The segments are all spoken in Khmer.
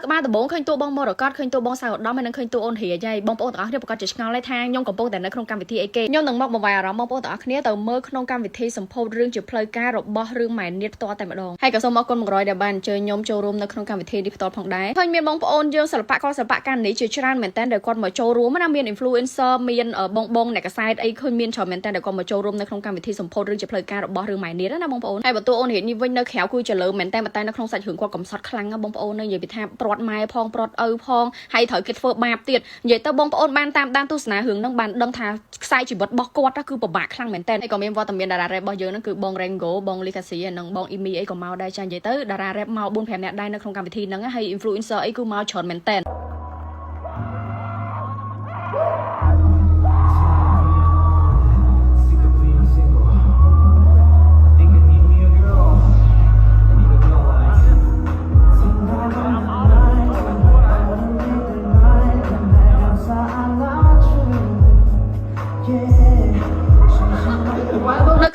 các bạn từ bốn khơi tua bong mò rồi cắt khơi tua bong sao đó mình đang khơi tua ôn hỉ vậy bong ôn đó thì bọc chỉ ngon lấy thang nhông còn bongแต่ในក្នុងកម្មវិធីអីគេញោមនឹងមកបង្វែរអារម្មណ៍បងប្អូនទាំងអស់គ្នាទៅមើលក្នុងកម្មវិធីសម្ពោធរឿងជាផ្លូវការរបស់រឿងម៉ែនៀតផ្ទាល់តែម្ដងហើយក៏សូមអរគុណ100ដែលបានអញ្ជើញញោមចូលរួមនៅក្នុងកម្មវិធីនេះផ្ទាល់ផងដែរឃើញមានបងប្អូនយើងសិល្បករសិល្បករនេះជាច្រើនមែនតើដែលគាត់មកចូលរួមណាមាន influencer មានបងអ្នកកសែតអីឃើញមានច្រើនមែនតើដែលគាត់មកចូលរួមនៅក្នុងកម្មវិធីសម្ពោធរឿងជាផ្លូវការរបស់រឿងម៉ែនៀតណាបងប្អូនហើយបើតួអូនរៀននេះវិញនៅក្រៅគឺជាលើមែនតើនៅក្នុងសាច់រឿងគាត់កំសត់ខ្លាំងណាបងប្អូននៅនិយាយពីថាព្រាត់ម៉ែផងព្រាត់ឪផងហើយត្រូវគេធ្វើបាបទៀតនិយាយទៅបងប្អូនបានតាមដានទស្សនារឿងហ្នឹងបានដឹងថាខ្សែជីវិតរបស់គាត់គឺពិបាកខ្លាំងមែនតើហើយក៏មានវត្តមានតារារ៉េបរបស់យើងហ្នឹងគឺបង Rango បង Legacy និងបង Imi អីក៏មកដែរចានិយាយទៅតារារ៉េបមក 4-5 នាក់ដែរនៅក្នុងកម្មវិធីហ្នឹងហើយ influencer អីគឺមកច្រើនមែនតើ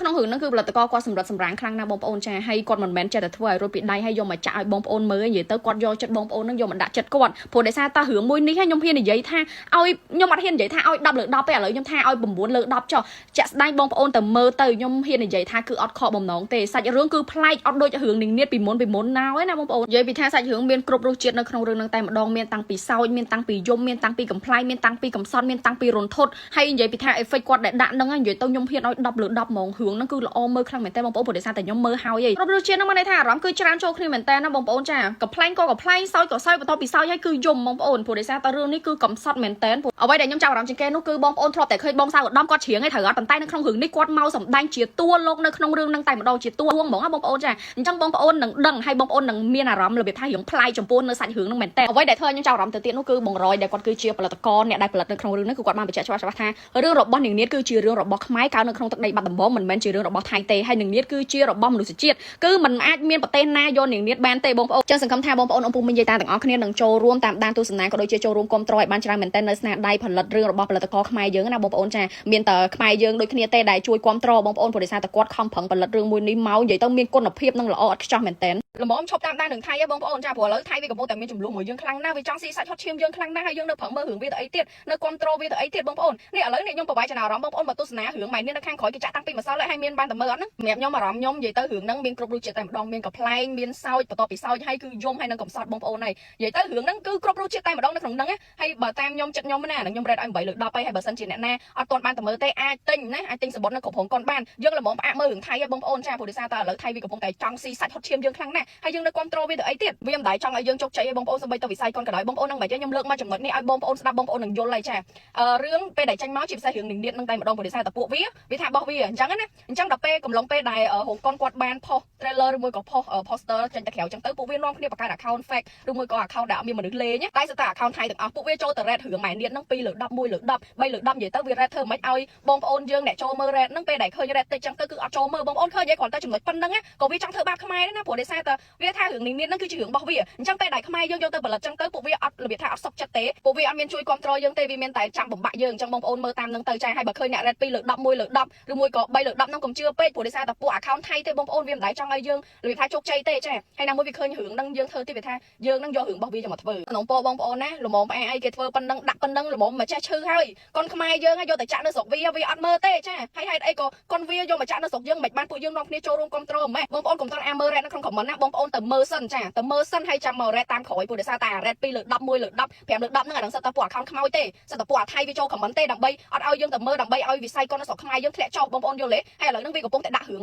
ក្នុងរឿងហ្នឹងគឺផលិតករគាត់សម្រិតសម្រាំងខ្លាំងណាស់បងប្អូនចាហើយគាត់មិនមែនចេះតែធ្វើឲ្យរត់ពីដៃហើយយកមកចាក់ឲ្យបងប្អូនមើលនិយាយទៅគាត់យកចិត្តបងប្អូនហ្នឹងយកមកដាក់ចិត្តគាត់ព្រោះដោយសារតើរឿងមួយនេះខ្ញុំហ៊ាននិយាយថាឲ្យខ្ញុំអត់ហ៊ាននិយាយថាឲ្យ10 លើ 10ទេឥឡូវខ្ញុំថាឲ្យ9 លើ 10ចុះចាក់ស្ដាយបងប្អូនទៅមើលទៅខ្ញុំហ៊ាននិយាយថាគឺអត់ខកបំណងទេសាច់រឿងគឺប្លែកអត់ដូចរឿងនាងនាថពីមុនណាហើយណាបងប្អូននិយាយពីថាសាច់រឿងមានគ្រប់រសជាតិនៅក្នុងរឿងហ្នឹងតែម្ដងមានតាំងពីសោចមានតាំងពីយំមានតាំងពីកំ pl ាយមានតាំងពីកំសត់មានតាំងពីរន្ធត់ហើយនិយាយពីថា effect គាត់ដែលដាក់ហ្នឹងនិយាយទៅខ្ញុំហ៊ានឲ្យ10 លើ 10ហ្មងរឿងហ្នឹងគឺល្អមើលខ្លាំងមែនតើបងប្អូនព្រោះដោយសារតែខ្ញុំមើលហើយគ្រប់រសជាតិហ្នឹងមកន័យថាអារម្មណ៍គឺច្រើនចូលគ្នាមែនតើណាបងប្អូនចាកំ pl ាញក៏កំ pl ាញសោចក៏សោចបន្ទាប់ពីសោចហើយគឺយំបងប្អូនព្រោះដោយសារតែរឿងនេះគឺកំសត់មែនតើអ្វីដែលខ្ញុំចាប់អារម្មណ៍ជាងគេនោះគឺបងប្អូនធ្លាប់តែឃើញបងសៅឧត្តមគាត់ច្រៀងឲ្យត្រូវអត់ប៉ុន្តែនៅក្នុងរឿងនេះគាត់មកសម្ដែងជាតួលោកនៅក្នុងរឿងហ្នឹងតែម្ដងជាតួហ្មងណាបងប្អូនចាអញ្ចឹងបងប្អូននឹងដឹងហើយបងប្អូននឹងមានអារម្មណ៍របៀបថារឿងប្លែកចំពោះនៅសាច់រឿងហ្នឹងមែនតើអ្វីដែលធ្វើឲ្យខ្ញុំចាប់អារម្មណ៍ទៅទៀតនោះគឺបងរយដែលគាត់គឺជាផលិតករអ្នកដែលផលិតនៅក្នុងរឿងហ្នឹងគឺគាត់បានបញ្ជាក់ច្បាស់ថារឿងរបស់នាងនាថគឺជារឿងរបស់ខ្មែរកើតនៅក្នុងទឹកដីបាត់ដំបងមិនមែនជារឿងរបស់ថៃទេហើយនាងនាថគឺជារបស់មនុស្សជាតិគឺមិនអាចមានប្រទេសណាយកនាងនាថបានទេបងប្អូនចឹងសង្ឃឹមថាបងប្អូនអំពុំមានយាយតាទាំងអស់គ្នានឹងចូលរួមតាមដានទស្សនាក៏ដូចជាចូលរួមគ្រប់គ្រងឲ្យបានច្រើនមែនតើនៅស្នាដៃផលិតរឿងរបស់ផលិតករខ្មែរយើងណាបងប្អូនចាមានតែខ្មែរយើងដូចគ្នាទេដែលជួយគ្រប់គ្រងបងប្អូនព្រោះដោយសារតែគាត់ខំប្រឹងផលិតរឿងមួយនេះមកនិយាយទៅមានគុណភាពនិងល្អឥតខ្ចោះមែនតើល្មមឈប់តាមដាននឹងថៃបងប្អូនចាព្រោះឥឡូវថៃវាកំពុងតែមានចំនួនមួយយើងខ្លាំងណាស់វាចង់ស៊ីសាច់ហត់ឈាមយើងខ្លាំងណាស់ហើយយើងនៅប្រឹងមើលរឿងវាទៅអីទៀតនៅគ្រប់គ្រងវាទៅអីទៀតបងប្អូននេះឥឡូវនេះខ្ញុំប្រវាយចំណាអារម្មណ៍បងប្អូនមកទស្សនារឿងម៉ែនេះនៅខាងក្រោយគេចាក់តាំងពីម្សិលហើយមានបានតែមើលអត់ហ្នឹងសម្រាប់ខ្ញុំអារម្មណ៍ខ្ញុំនិយាយទៅរឿងហ្នឹងមានគ្រប់រសជាតិតែម្ដងមានកំ pl ែងមានសោចបន្ទាប់ពីសោចហើយគឺយំហើយនឹងកំសត់បងប្អូនហើយនិយាយទៅរឿងហ្នឹងគឺគ្រប់រសជាតិតែម្ដងនៅក្នុងហ្នឹងហើយបើតាមខ្ញុំចិត្តខ្ញុំណាខ្ញុំរ៉េតឲ្យ8 លើ 10ហើយបើសិនជាអ្នកណាអត់ទាន់បានទៅមើលទេអាចទិញណាអាចទិញសបុតនៅគ្រប់រោងកុនបានយើងល្មមផ្អាកមើលរឿងថៃបងប្អូនចាព្រោះដោយសារតែឥឡូវថៃវាកំពុងតែចង់ស៊ីសាច់ហត់ឈាមយើងខ្លាំងណាស់ហើយយើងនៅគ្រប់គ្រងវាទៅអីទៀតវាមិនដែលចង់ឲ្យយើងជោគជ័យបងប្អូនសូម្បីតែវិស័យកុនក៏ដោយបងប្អូននឹងមិនខ្ញុំលើកមកចំណុចនេះឲ្យបងប្អូនស្ដាប់បងប្អូននឹងយល់ហើយចារឿងពេលដែលចាញ់មកជាពិសេសរឿងនាងនាថនឹងតែម្ដងព្រោះដោយសារតែពួកវាថាបោះវាអញ្ចឹងណាអញ្ចឹងដល់ពេលកំឡុងពេលដែលរោងកុនគាត់បានផុស trailer ឬមួយក៏ផុស poster ចេញទៅក្រៅអញ្ចឹងទៅពួកវានាំគ្នាបង្កើត account fake ឬមួយក៏ account ដែលអត់មានមនុស្សលេងតែស្ទើរ account ថៃទាំងអស់ពួកវាចូលទៅ rate រឿងម៉ែនាថហ្នឹង2 លើ 10 1 លើ 10 3 លើ 10និយាយទៅវា rate ធ្វើមិនឲ្យបងប្អូនយើងអ្នកចូលមើល rate ហ្នឹងពេលដែលឃើញ rate តិចអញ្ចឹងទៅគឺអត់ចូលមើលបងប្អូនឃើញឯងគ្រាន់តែចំណុចប៉ុណ្្នឹងក៏វាចង់ធ្វើបាបខ្មែរដែរណាព្រោះដោយសារតែវាថារឿងនាងនាថហ្នឹងគឺជារឿងរបស់វាអញ្ចឹងពេលដែលខ្មែរយើងយកទៅផលិតអញ្ចឹងទៅពួកវាអត់របៀបថាអត់សុខចិត្តទេពួកវាអត់មានជួយគ្រប់គ្រងយើងទេវាមានតែចាំបំបាក់យើងអញ្ចឹងបងប្អូនមើលតាមហ្នឹងទៅចាហើយបើឃើញអ្នក rate 2 លើ 10 1 លើ 10ឬមួយក៏3 លើ 10ហ្នឹងកុំជឿពេកព្រោះដោយសារតែពួក account ថៃទេបងប្អូនវាមិនដែលចង់ឲ្យយើងរបៀបថាជោគជ័យទេចាហើយណាមួយវាឃើញរឿងហ្នឹងយើងធ្វើទីវាថាយើងហ្នឹងយករឿងរបស់វាយកមកធ្វើក្នុងពោបងប្អូនណាល្មមផ្អាកអីគេធ្វើប៉ុណ្ណឹងដាក់ប៉ុណ្ណឹងល្មមមកចេះឈឺហើយកុនខ្មែរយើងយកតែចាក់នៅស្រុកវាអត់មើលទេចាហើយហេតុអីក៏កុនវាយកមកចាក់នៅស្រុកយើងមិនបានពួកយើងនាំគ្នាចូលរួមគ្រប់គ្រងម៉េះបងប្អូនកុំតន់អាមើលរ៉េតនៅក្នុង comment ណាបងប្អូនទៅមើលសិនចាទៅមើលសិនហើយចាំមករ៉េតតាមក្រោយព្រោះដោយសារតែរ៉េត2 លើ 10 1 លើ 10 5 លើ 10ហ្នឹងអាហ្នឹងសិតតែពួក account ខ្មោចទេសិតតែពួកអាថៃវាចូល comment ទេដើម្បីអត់ឲ្យយើងទៅមើលដើម្បីឲ្យវិស័យកុននៅស្រុកខ្មែរយើងធ្លាក់ចុះបងប្អូនយល់ទេហើយឥឡូវហ្នឹងវាកំពុងតែដាក់រឿ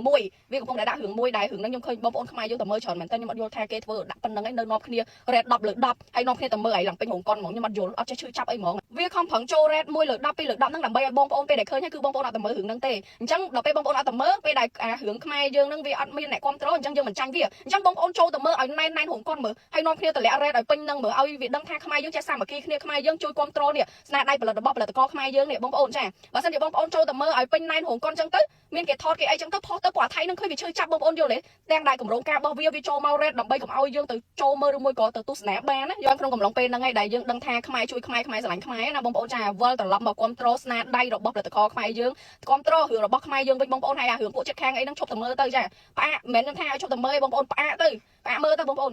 ងមួយដែលរឿងហ្នឹងខ្ញុំឃើញបងប្អូនខ្មែរយើងទៅមើលច្រើនមែនតើខ្ញុំអត់យល់ថាគេធ្វើដាក់ប៉ុណ្្នឹងឯងនៅនាំគ្នារ៉េត10 លើ 10ហើយនាំគ្នាទៅមើលឯងឡើងពេញរោងកុនហ្មងខ្ញុំអត់យល់អត់ចេះឈឺចាប់អីហ្មងវាខំប្រឹងចូលរ៉េត1 លើ 10 2 លើ 10ហ្នឹងដើម្បីឲ្យបងប្អូនពេលដែលឃើញហើយគឺបងប្អូនអត់ទៅមើលរឿងហ្នឹងទេអញ្ចឹងដល់ពេលបងប្អូនអត់ទៅមើលពេលដែលរឿងខ្មែរយើងហ្នឹងវាអត់មានអ្នកគ្រប់គ្រងអញ្ចឹងយើងមិនចាញ់វាអញ្ចឹងបងប្អូនចូលទៅមើលឲ្យណែនរោងកុនមើលហើយនាំគ្នាទៅលាក់រ៉េតឲ្យពេញហ្នឹងមើលឲ្យវាដឹងថាខ្មែរយើងចេះសាមគ្គីគ្នាខ្មែរយើងជួយគ្រប់គ្រងនេះស្នាដៃផលិតរបស់ផលិតករខ្មែរយើងនេះបងប្អូនចាបើសិនជាបងប្អូនចូលទៅមើលឲ្យពេញណែនរោងកុនអញ្ចឹងទៅមានគេថតគេអីអញ្ចឹងទៅផុសទៅពួកអាថៃហ្នឹងឃើញវាឈឺចាប់បងប្អូនយល់ទេទាំងដែលកម្រងការរបស់វាចូលមករ៉េតដើម្បីកុំឲ្យយើងទៅចូលមើលឬមួយក៏ទៅទស្សនាបានណាយើងក្នុងកំឡុងពេលហ្នឹងឯងដែលយើងដឹងថាខ្មែរជួយខ្មែរស្រឡាញ់ខ្មែរណាបងប្អូនចាវិលត្រឡប់មកគ្រប់គ្រងស្នាដៃរបស់ផលិតករខ្មែរយើងគ្រប់គ្រងរឿងរបស់ខ្មែរយើងវិញបងប្អូនហើយអារឿងពួកចិត្តខាងអីហ្នឹងឈប់ទៅមើលទៅចាផ្អាកមិនមែនថាឲ្យឈប់ទៅមើលឯងបងប្អូនផ្អាកមើលទៅបងប្អូន